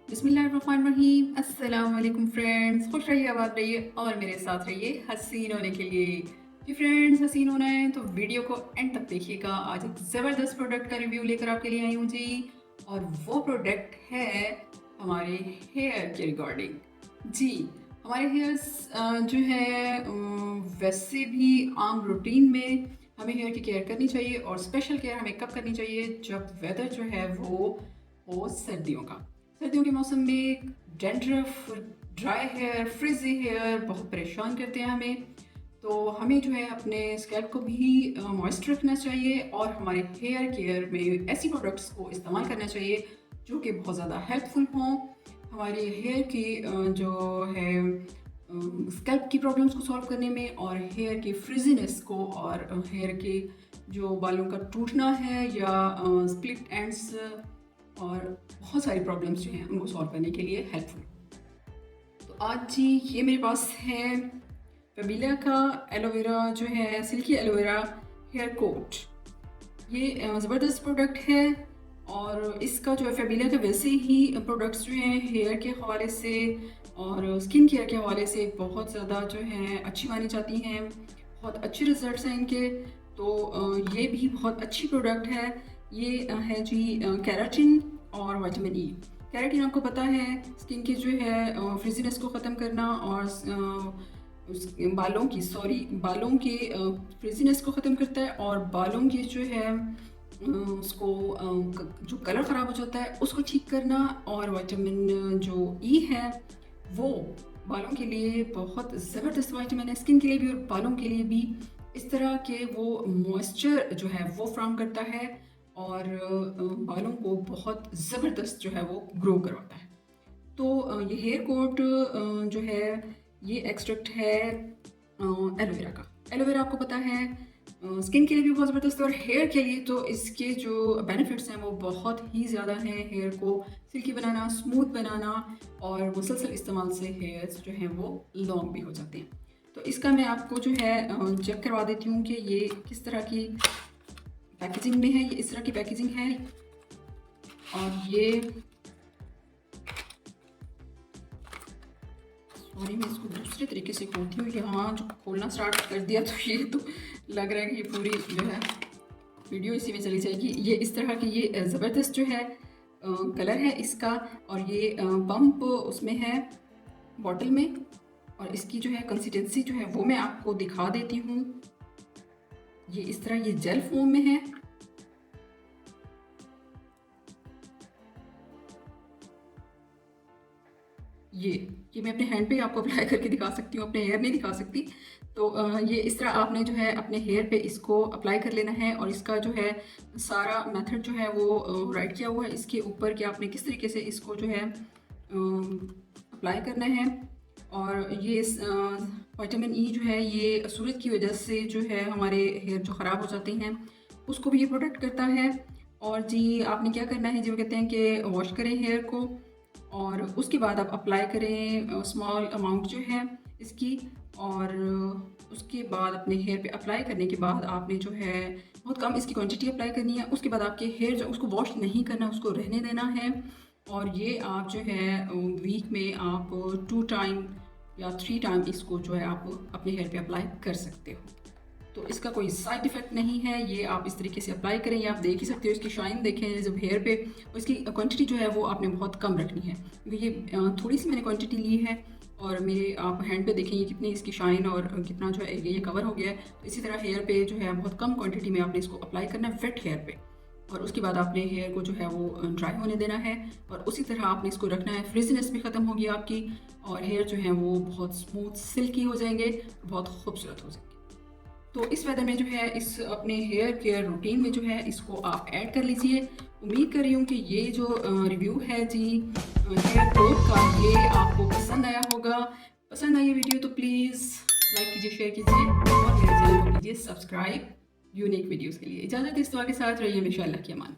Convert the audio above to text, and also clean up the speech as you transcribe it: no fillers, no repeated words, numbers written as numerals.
बिस्मिल्लाहिर्रहमानिर्रहीम। अस्सलाम वालेकुम फ्रेंड्स, खुश रहिए, आबाद रहिए और मेरे साथ रहिए हसीन होने के लिए। जी फ्रेंड्स, हसीन होना है तो वीडियो को एंड तक देखिएगा। आज एक ज़बरदस्त प्रोडक्ट का रिव्यू लेकर आपके लिए आई हूँ जी, और वो प्रोडक्ट है हमारे हेयर के रिगार्डिंग जी। हमारे हेयर्स जो है वैसे भी आम रूटीन में हमें हेयर की केयर करनी चाहिए, और स्पेशल केयर हमें कब करनी चाहिए, जब वेदर जो है वो हो सर्दियों का। सर्दियों के मौसम में dandruff, dry hair, frizzy hair बहुत परेशान करते हैं हमें। तो हमें जो है अपने स्कैल्प को भी मॉइस्ट रखना चाहिए, और हमारे हेयर केयर में ऐसी प्रोडक्ट्स को इस्तेमाल करना चाहिए जो कि बहुत ज़्यादा हेल्पफुल हों हमारे हेयर की जो है स्कैल्प की प्रॉब्लम्स को सॉल्व करने में, और हेयर की फ्रिजीनेस को, और हेयर के जो बालों का टूटना है या स्प्लिट एंड्स और बहुत सारी प्रॉब्लम्स जो हैं उनको सॉल्व करने के लिए हेल्पफुल। तो आज जी ये मेरे पास है फेबिला का एलोवेरा जो है सिल्की एलोवेरा हेयर कोट। ये ज़बरदस्त प्रोडक्ट है, और इसका जो है फेबिला के वैसे ही प्रोडक्ट्स जो हैं हेयर के हवाले से और स्किन केयर के हवाले से बहुत ज़्यादा जो हैं अच्छी मानी जाती हैं, बहुत अच्छे रिजल्ट्स हैं इनके। तो ये भी बहुत अच्छी प्रोडक्ट है। ये है जी केराटिन और विटामिन ई। केराटिन आपको पता है स्किन के जो है फ्रिजीनेस को ख़त्म करना, और बालों के फ्रिजीनेस को ख़त्म करता है, और बालों के जो है उसको जो कलर ख़राब हो जाता है उसको ठीक करना। और विटामिन जो ई है वो बालों के लिए बहुत ज़बरदस्त विटामिन है, स्किन के लिए भी और बालों के लिए भी। इस तरह के वो मॉइस्चर जो है वो फ्राहम करता है, और बालों को बहुत ज़बरदस्त जो है वो ग्रो करवाता है। तो ये हेयर कोट जो है ये एक्सट्रैक्ट है एलोवेरा का। एलोवेरा आपको पता है स्किन के लिए भी बहुत ज़बरदस्त है, और हेयर के लिए तो इसके जो बेनिफिट्स हैं वो बहुत ही ज़्यादा हैं। हेयर को सिल्की बनाना, स्मूथ बनाना, और मुसलसल इस्तेमाल से हेयर्स जो हैं वो लॉन्ग भी हो जाते हैं। तो इसका मैं आपको जो है चेक करवा देती हूँ कि ये किस तरह की पैकेजिंग में है। ये इस तरह की पैकेजिंग है, और ये सॉरी मैं इसको दूसरे तरीके से खोलती हूँ। यहाँ जो खोलना स्टार्ट कर दिया तो ये तो लग रहा है कि ये पूरी जो है वीडियो इसी में चली जाएगी। ये इस तरह की ये ज़बरदस्त जो है कलर है इसका, और ये पंप उसमें है बॉटल में, और इसकी जो है कंसिस्टेंसी जो है वो मैं आपको दिखा देती हूँ। ये इस तरह ये जेल फॉर्म में है। ये मैं अपने हैंड पे आपको अप्लाई करके दिखा सकती हूँ, अपने हेयर नहीं दिखा सकती। तो ये इस तरह आपने जो है अपने हेयर पे इसको अप्लाई कर लेना है, और इसका जो है सारा मेथड जो है वो राइट किया हुआ है इसके ऊपर कि आपने किस तरीके से इसको जो है अप्लाई करना है। और ये विटामिन ई जो है ये सूरज की वजह से जो है हमारे हेयर जो ख़राब हो जाते हैं उसको भी ये प्रोटेक्ट करता है। और जी आपने क्या करना है, जो कहते हैं कि वॉश करें हेयर को, और उसके बाद आप अप्लाई करें स्मॉल अमाउंट जो है इसकी। और उसके बाद अपने हेयर पे अप्लाई करने के बाद आपने जो है बहुत कम इसकी क्वांटिटी अप्लाई करनी है। उसके बाद आपके हेयर जो उसको वॉश नहीं करना, उसको रहने देना है। और ये आप जो है वीक में आप 2 टाइम या 3 टाइम इसको जो है आप अपने हेयर पे अप्लाई कर सकते हो। तो इसका कोई साइड इफ़ेक्ट नहीं है। ये आप इस तरीके से अप्लाई करें, ये आप देख ही सकते हो इसकी शाइन देखें जब हेयर पे। और इसकी क्वांटिटी जो है वो आपने बहुत कम रखनी है, क्योंकि ये थोड़ी सी मैंने क्वांटिटी ली है। और मेरे आप हैंड पे देखें ये कितनी इसकी शाइन और कितना जो है ये कवर हो गया है। तो इसी तरह हेयर पे जो है बहुत कम क्वांटिटी में आपने इसको अप्लाई करना है वेट हेयर पे, और उसके बाद आपने हेयर को जो है वो ड्राई होने देना है। और उसी तरह आपने इसको रखना है। फ्रिजीनेस भी ख़त्म होगी आपकी, और हेयर जो है वो बहुत स्मूथ सिल्की हो जाएंगे, बहुत खूबसूरत हो जाएंगे। तो इस वेदर में जो है इस अपने हेयर केयर रूटीन में जो है इसको आप ऐड कर लीजिए। उम्मीद कर रही हूँ कि ये जो रिव्यू है जी हेयर ग्रोथ का ये आपको पसंद आया होगा। पसंद आई वीडियो तो प्लीज़ लाइक कीजिए, शेयर कीजिए, और मेरे चैनल को कीजिए सब्सक्राइब यूनिक वीडियोज़ के लिए। इजाज़त इस दुआ के साथ रहिए हमेशा अल्लाह की अमान।